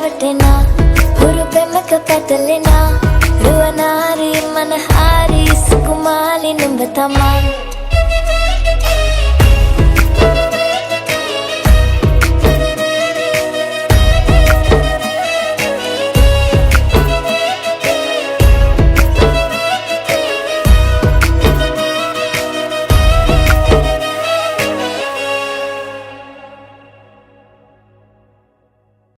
රැවටෙනා හුරු පෙමක පැටලෙනා රුවනාරි මනහාරි සුකුමාලි නුඹ තමා